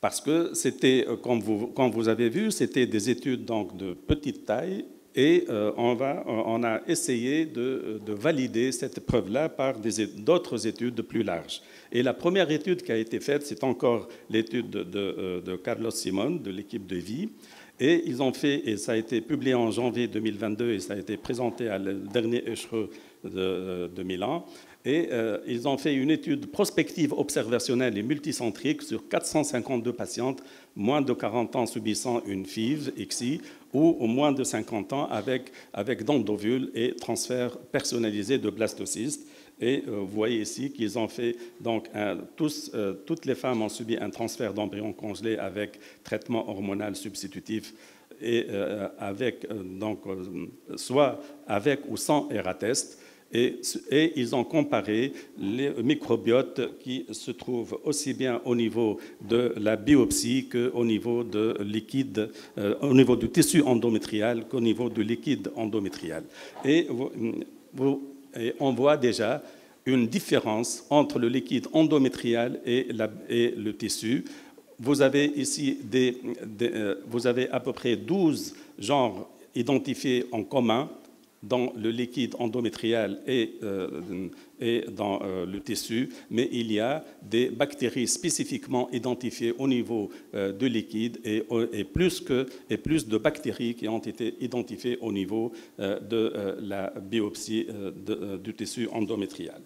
Parce que c'était, comme vous avez vu, c'était des études donc, de petite taille, et on a essayé de valider cette preuve-là par d'autres études plus larges. Et la première étude qui a été faite, c'est encore l'étude de Carlos Simon, de l'équipe de vie. Et ils ont fait, et ça a été publié en janvier 2022, et ça a été présenté à le dernier ECHRE de Milan. Et ils ont fait une étude prospective observationnelle et multicentrique sur 452 patientes, moins de 40 ans subissant une FIV, ICSI, ou moins de 50 ans avec don d'ovules et transfert personnalisé de blastocystes. Et vous voyez ici qu'ils ont fait, donc, toutes les femmes ont subi un transfert d'embryon congelé avec traitement hormonal substitutif, et donc, soit avec ou sans ERA-test. Et ils ont comparé les microbiotes qui se trouvent aussi bien au niveau de la biopsie qu'au niveau de liquide, au niveau du tissu endométrial qu'au niveau du liquide endométrial. Et on voit déjà une différence entre le liquide endométrial et le tissu. Vous avez ici vous avez à peu près 12 genres identifiés en commun dans le liquide endométrial et dans le tissu, mais il y a des bactéries spécifiquement identifiées au niveau du liquide et plus de bactéries qui ont été identifiées au niveau de la biopsie du tissu endométrial.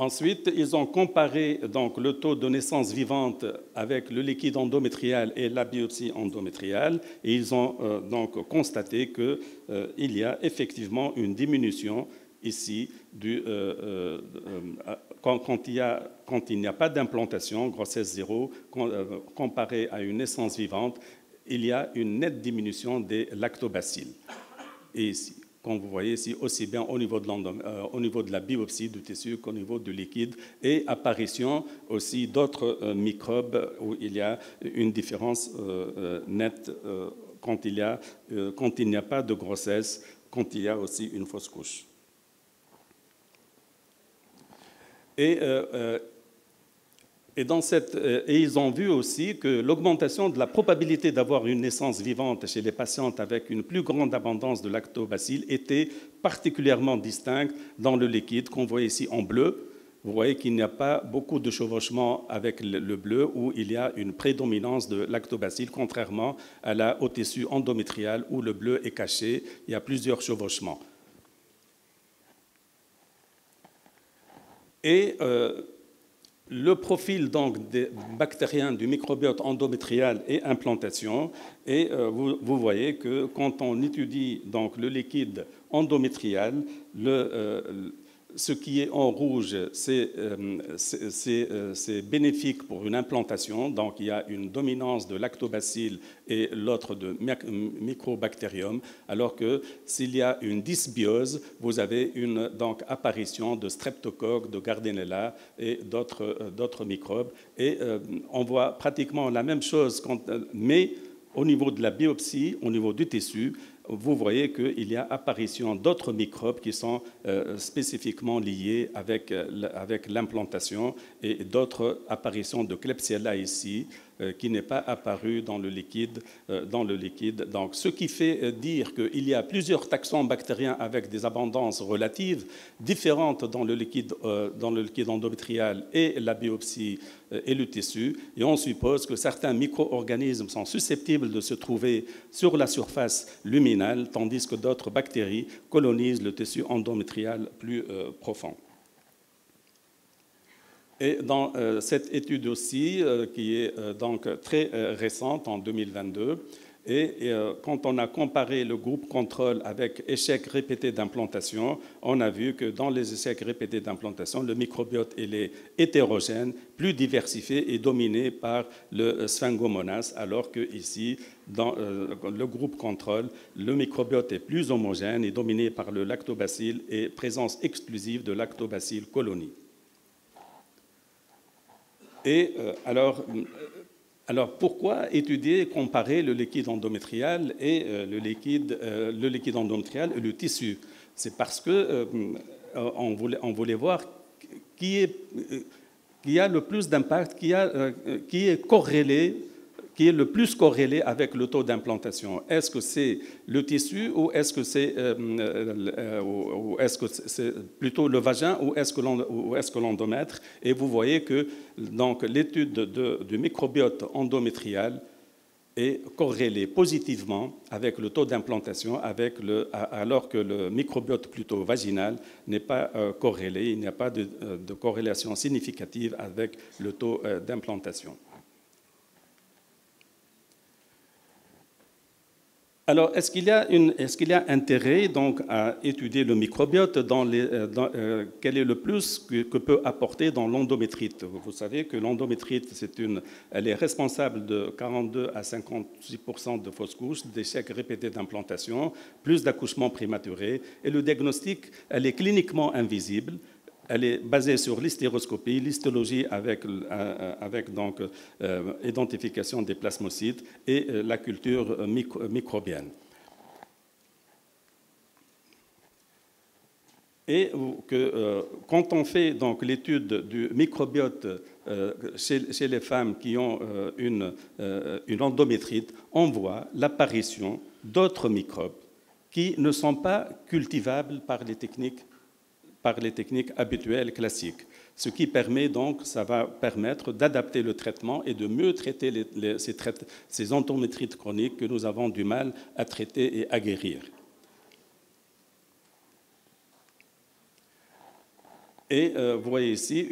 Ensuite, ils ont comparé donc, le taux de naissance vivante avec le liquide endométrial et la biopsie endométriale, et ils ont donc constaté qu'il y a effectivement une diminution ici quand il n'y a pas d'implantation, grossesse zéro, comparé à une naissance vivante, il y a une nette diminution des lactobacilles. Et ici, comme vous voyez ici, aussi bien au niveau de la biopsie du tissu qu'au niveau du liquide, et apparition aussi d'autres microbes où il y a une différence nette quand il n'y a pas de grossesse, quand il y a aussi une fausse couche. Et ils ont vu aussi que l'augmentation de la probabilité d'avoir une naissance vivante chez les patientes avec une plus grande abondance de lactobacilles était particulièrement distincte dans le liquide qu'on voit ici en bleu. Vous voyez qu'il n'y a pas beaucoup de chevauchement avec le bleu où il y a une prédominance de lactobacilles, contrairement au tissu endométrial où le bleu est caché, il y a plusieurs chevauchements. Et le profil donc des bactériens du microbiote endométrial et implantation, et vous voyez que quand on étudie donc le liquide endométrial, ce qui est en rouge, c'est bénéfique pour une implantation, donc il y a une dominance de lactobacilles et l'autre de mycobacterium, alors que s'il y a une dysbiose, vous avez une donc, apparition de streptocoque, de Gardnerella et d'autres microbes. Et on voit pratiquement la même chose, mais au niveau de la biopsie, au niveau du tissu, vous voyez qu'il y a apparition d'autres microbes qui sont spécifiquement liés avec l'implantation et d'autres apparitions de Klebsiella ici qui n'est pas apparu dans le liquide. Donc, ce qui fait dire qu'il y a plusieurs taxons bactériens avec des abondances relatives différentes dans le liquide endométrial et la biopsie et le tissu. Et on suppose que certains micro-organismes sont susceptibles de se trouver sur la surface luminale, tandis que d'autres bactéries colonisent le tissu endométrial plus profond. Et dans cette étude aussi, qui est donc très récente, en 2022, et quand on a comparé le groupe contrôle avec échecs répétés d'implantation, on a vu que dans les échecs répétés d'implantation, le microbiote il est hétérogène, plus diversifié et dominé par le Sphingomonas, alors qu'ici, dans le groupe contrôle, le microbiote est plus homogène et dominé par le lactobacille et présence exclusive de lactobacille colonies. Et alors, pourquoi étudier et comparer le liquide endométrial et le liquide endométrial et le tissu? C'est parce que on voulait voir qui a le plus d'impact, qui est le plus corrélé avec le taux d'implantation. Est-ce que c'est le tissu ou est-ce que c'est plutôt le vagin ou est-ce que l'endomètre? Et vous voyez que l'étude du microbiote endométrial est corrélée positivement avec le taux d'implantation, alors que le microbiote plutôt vaginal n'est pas corrélé. Il n'y a pas de corrélation significative avec le taux d'implantation. Alors, est-ce qu'il y a intérêt donc, à étudier le microbiote quel est le plus que peut apporter dans l'endométrite? Vous savez que l'endométrite, elle est responsable de 42 à 56% de fausses couches, d'échecs répétés d'implantation, plus d'accouchements prématurés. Et le diagnostic, elle est cliniquement invisible. Elle est basée sur l'hystéroscopie, l'histologie avec donc, identification des plasmocytes et la culture microbienne. Et quand on fait donc l'étude du microbiote chez les femmes qui ont une endométrite, on voit l'apparition d'autres microbes qui ne sont pas cultivables par les techniques habituelles classiques. Ce qui permet donc, ça va permettre d'adapter le traitement et de mieux traiter ces endométrites chroniques que nous avons du mal à traiter et à guérir. Et vous voyez ici,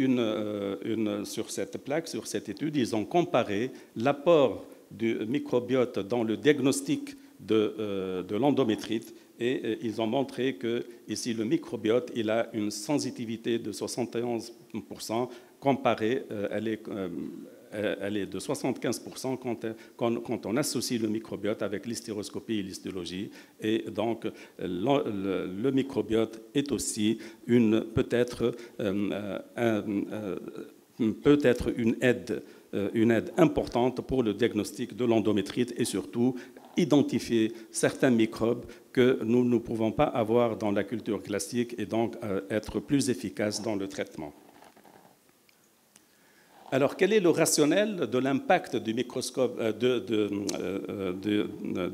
sur cette plaque, sur cette étude, ils ont comparé l'apport du microbiote dans le diagnostic de l'endométrite Et ils ont montré que ici le microbiote il a une sensitivité de 71% comparée, elle est de 75% quand on associe le microbiote avec l'hystéroscopie et l'histologie. Et donc, le microbiote est aussi peut-être une aide importante pour le diagnostic de l'endométrite et surtout identifier certains microbes que nous ne pouvons pas avoir dans la culture classique et donc être plus efficaces dans le traitement. Alors, quel est le rationnel de l'impact du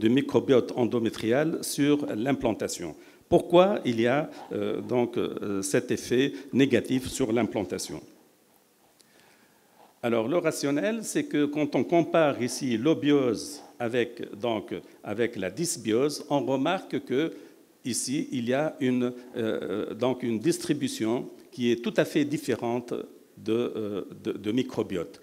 microbiote endométrial sur l'implantation? Pourquoi il y a donc cet effet négatif sur l'implantation? Alors, le rationnel, c'est que quand on compare ici l'obiose avec la dysbiose, on remarque que ici il y a une distribution qui est tout à fait différente de microbiote.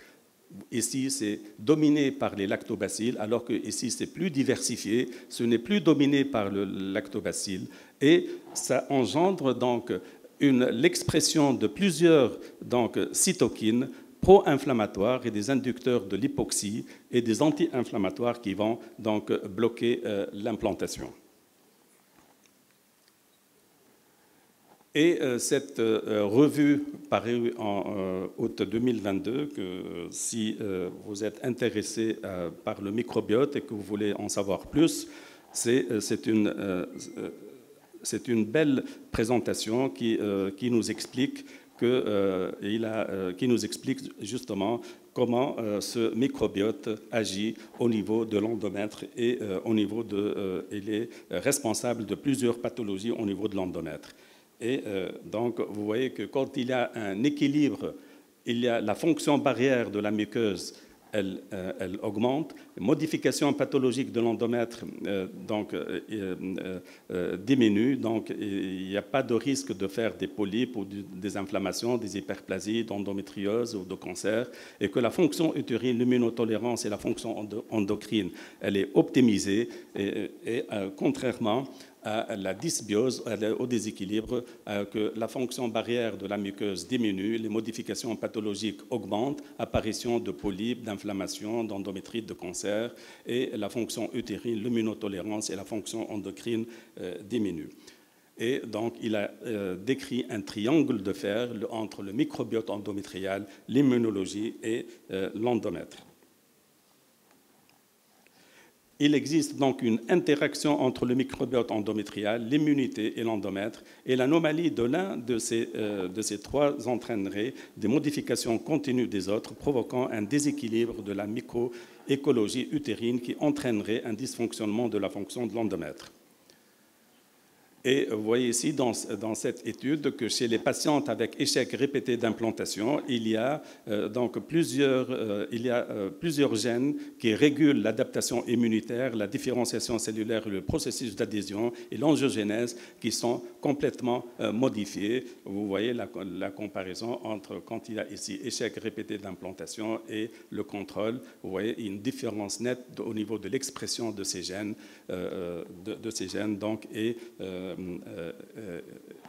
Ici, c'est dominé par les lactobacilles, alors que ici, c'est plus diversifié. Ce n'est plus dominé par le lactobacille. Et ça engendre donc l'expression de plusieurs cytokines pro-inflammatoires et des inducteurs de l'hypoxie et des anti-inflammatoires qui vont donc bloquer l'implantation. Et cette revue parue en août 2022, que si vous êtes intéressé par le microbiote et que vous voulez en savoir plus, c'est une belle présentation qui nous explique qui nous explique justement comment ce microbiote agit au niveau de l'endomètre et il est responsable de plusieurs pathologies au niveau de l'endomètre. Et donc, vous voyez que quand il y a un équilibre, il y a la fonction barrière de la muqueuse, elle augmente. Modification pathologique de l'endomètre diminue. Donc, il n'y a pas de risque de faire des polypes ou des inflammations, des hyperplasies, d'endométriose ou de cancer. Et que la fonction utérine, l'immunotolérance et la fonction endocrine, elle est optimisée. Et contrairement à la dysbiose, au déséquilibre, que la fonction barrière de la muqueuse diminue, les modifications pathologiques augmentent, apparition de polypes, d'inflammations, d'endométrite, de cancer, et la fonction utérine, l'immunotolérance et la fonction endocrine diminuent. Et donc, il a décrit un triangle de fer entre le microbiote endométrial, l'immunologie et l'endomètre. Il existe donc une interaction entre le microbiote endométrial, l'immunité et l'endomètre, et l'anomalie de l'un de ces trois entraînerait des modifications continues des autres, provoquant un déséquilibre de la microécologie utérine qui entraînerait un dysfonctionnement de la fonction de l'endomètre. Et vous voyez ici dans cette étude que chez les patientes avec échec répété d'implantation, il y a plusieurs gènes qui régulent l'adaptation immunitaire, la différenciation cellulaire, le processus d'adhésion et l'angiogénèse qui sont complètement modifiés. Vous voyez la comparaison entre quand il y a ici échec répété d'implantation et le contrôle. Vous voyez une différence nette au niveau de l'expression de ces gènes,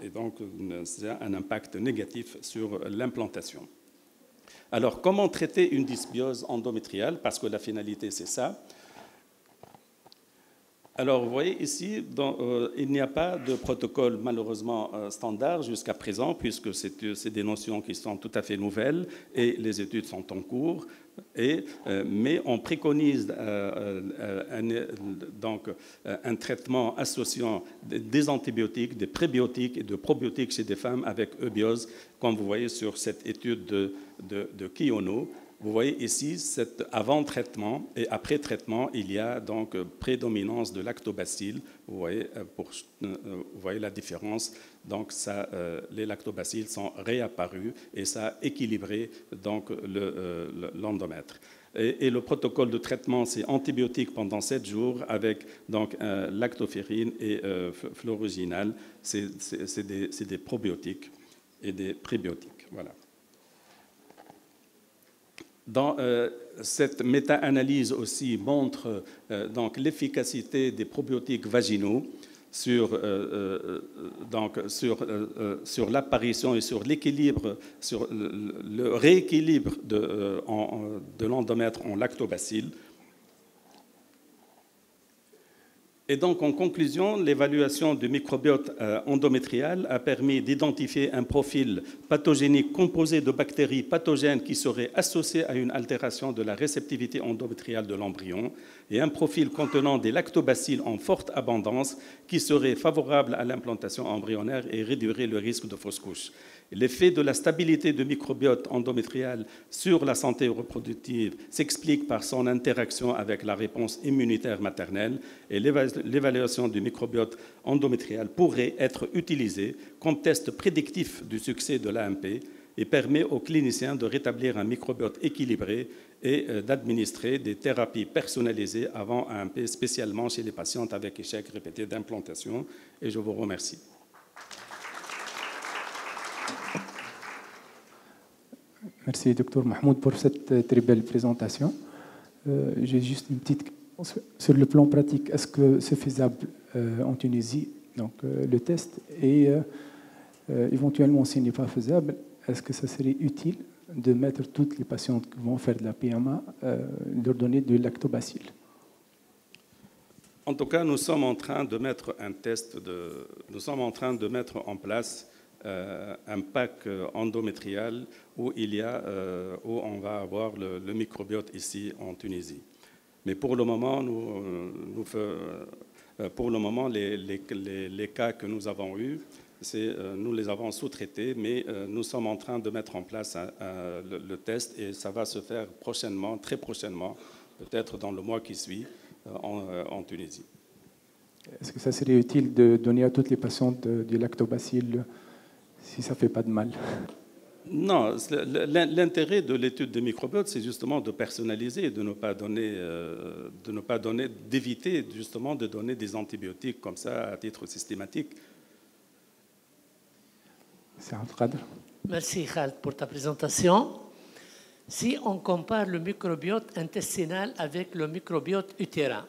et donc c'est un impact négatif sur l'implantation. Alors, comment traiter une dysbiose endométriale? Parce que la finalité, c'est ça. Alors, vous voyez ici, il n'y a pas de protocole malheureusement standard jusqu'à présent, puisque c'est des notions qui sont tout à fait nouvelles et les études sont en cours. Mais on préconise un traitement associant des antibiotiques, des prébiotiques et de probiotiques chez des femmes avec eubiose, comme vous voyez sur cette étude de Kiyono. Vous voyez ici, avant-traitement et après-traitement, il y a donc prédominance de lactobacilles. Vous voyez la différence. Donc, les lactobacilles sont réapparus et ça a équilibré donc l'endomètre. Et le protocole de traitement, c'est antibiotiques pendant 7 jours avec donc lactoferrine et fluoroginal. C'est des probiotiques et des prébiotiques. Voilà. Dans cette méta-analyse aussi montre donc l'efficacité des probiotiques vaginaux. sur l'apparition et sur l'équilibre, sur le rééquilibre de l'endomètre en lactobacilles. Et donc, en conclusion, l'évaluation du microbiote endométrial a permis d'identifier un profil pathogénique composé de bactéries pathogènes qui seraient associées à une altération de la réceptivité endométriale de l'embryon et un profil contenant des lactobacilles en forte abondance qui seraient favorables à l'implantation embryonnaire et réduiraient le risque de fausse couche. L'effet de la stabilité du microbiote endométrial sur la santé reproductive s'explique par son interaction avec la réponse immunitaire maternelle et l'évaluation du microbiote endométrial pourrait être utilisée comme test prédictif du succès de l'AMP et permet aux cliniciens de rétablir un microbiote équilibré et d'administrer des thérapies personnalisées avant AMP, spécialement chez les patientes avec échec répété d'implantation. Et je vous remercie. Merci, Dr Mahmoud, pour cette très belle présentation. J'ai juste une petite question. Sur le plan pratique, est-ce que c'est faisable en Tunisie, donc le test, et éventuellement, s'il n'est pas faisable, est-ce que ça serait utile de mettre toutes les patientes qui vont faire de la PMA, leur donner du lactobacille? En tout cas, nous sommes en train de mettre nous sommes en train de mettre en place un pack endométrial où on va avoir le microbiote ici en Tunisie. Mais pour le moment, les cas que nous avons eus, nous les avons sous-traités, mais nous sommes en train de mettre en place le test et ça va se faire prochainement, très prochainement, peut-être dans le mois qui suit, en Tunisie. Est-ce que ça serait utile de donner à toutes les patientes du lactobacille si ça ne fait pas de mal? Non, l'intérêt de l'étude de microbiote, c'est justement de personnaliser, de ne pas donner, d'éviter justement de donner des antibiotiques comme ça à titre systématique. C'est un cadre. Merci Khaled pour ta présentation. Si on compare le microbiote intestinal avec le microbiote utérin,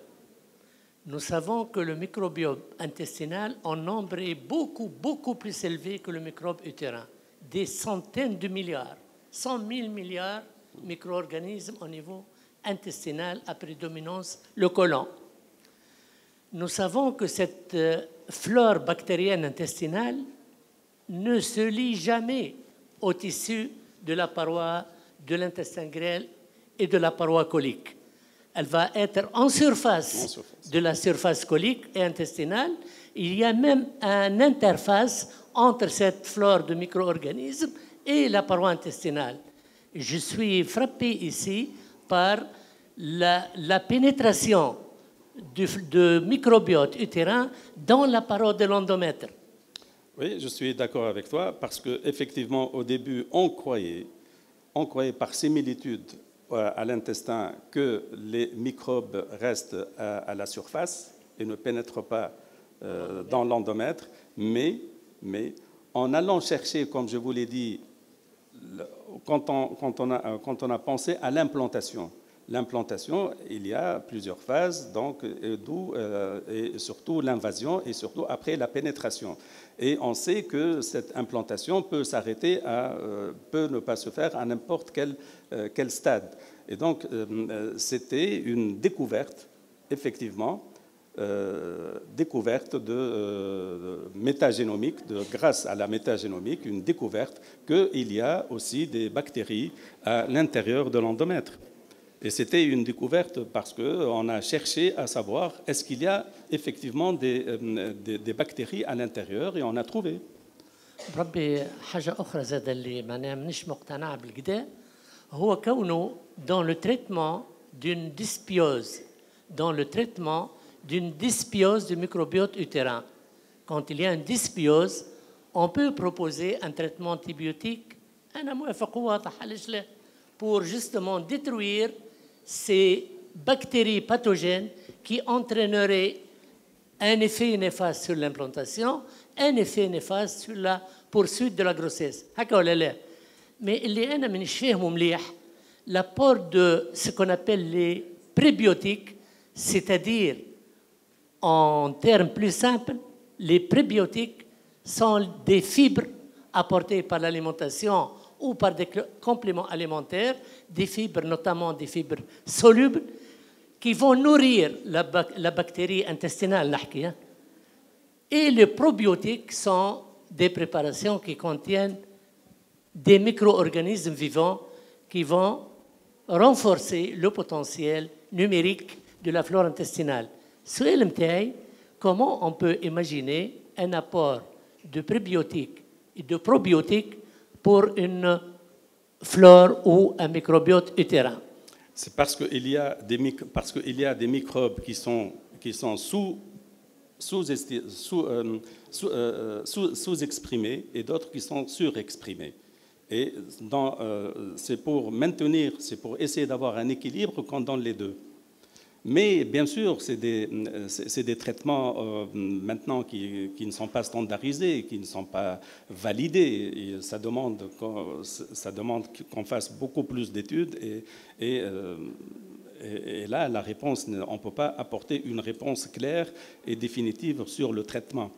nous savons que le microbiote intestinal en nombre est beaucoup, beaucoup plus élevé que le microbe utérin. Des centaines de milliards, 100 000 milliards de micro-organismes au niveau intestinal à prédominance le côlon. Nous savons que cette flore bactérienne intestinale ne se lie jamais au tissu de la paroi de l'intestin grêle et de la paroi colique. Elle va être en surface de la surface colique et intestinale. Il y a même une interface entre cette flore de micro-organismes et la paroi intestinale. Je suis frappé ici par la pénétration de microbiote utérin dans la paroi de l'endomètre. Oui, je suis d'accord avec toi parce qu'effectivement, au début, on croyait par similitude à l'intestin que les microbes restent à la surface et ne pénètrent pas dans l'endomètre, mais en allant chercher, comme je vous l'ai dit, quand on a pensé à l'implantation, il y a plusieurs phases, donc, et surtout l'invasion et surtout après la pénétration. Et on sait que cette implantation peut s'arrêter, peut ne pas se faire à n'importe quel stade. Et donc, c'était une découverte, effectivement, découverte métagénomique, grâce à la métagénomique, une découverte qu'il y a aussi des bactéries à l'intérieur de l'endomètre. Et c'était une découverte parce qu'on a cherché à savoir est-ce qu'il y a effectivement des bactéries à l'intérieur et on a trouvé. بربي حاجة أخرى زاد اللي معناها مانيش مقتنع بالكدا هو كونه dans le traitement d'une dysbiose du microbiote utérin. Quand il y a une dysbiose, on peut proposer un traitement antibiotique أنا موافق واضح علاش لا pour justement détruire ces bactéries pathogènes qui entraîneraient un effet néfaste sur l'implantation, un effet néfaste sur la poursuite de la grossesse. هكا ولا لا؟ Mais اللي أنا مانيش فاهمه مليح l'apport de ce qu'on appelle les prébiotiques, c'est-à-dire en termes plus simples, les prébiotiques sont des fibres apportées par l'alimentation ou par des compléments alimentaires, des fibres, notamment des fibres solubles, qui vont nourrir la bactérie intestinale. Et les probiotiques sont des préparations qui contiennent des micro-organismes vivants qui vont renforcer le potentiel numérique de la flore intestinale. Comment on peut imaginer un apport de prébiotiques et de probiotiques pour une flore ou un microbiote utérin? C'est parce qu'il y a des microbes qui sont sous-exprimés et d'autres qui sont surexprimés. Et c'est pour maintenir, c'est pour essayer d'avoir un équilibre qu'on donne les deux. Mais bien sûr, c'est des traitements maintenant qui ne sont pas standardisés, qui ne sont pas validés. Et ça demande qu'on fasse beaucoup plus d'études. Et là, la réponse, on ne peut pas apporter une réponse claire et définitive sur le traitement.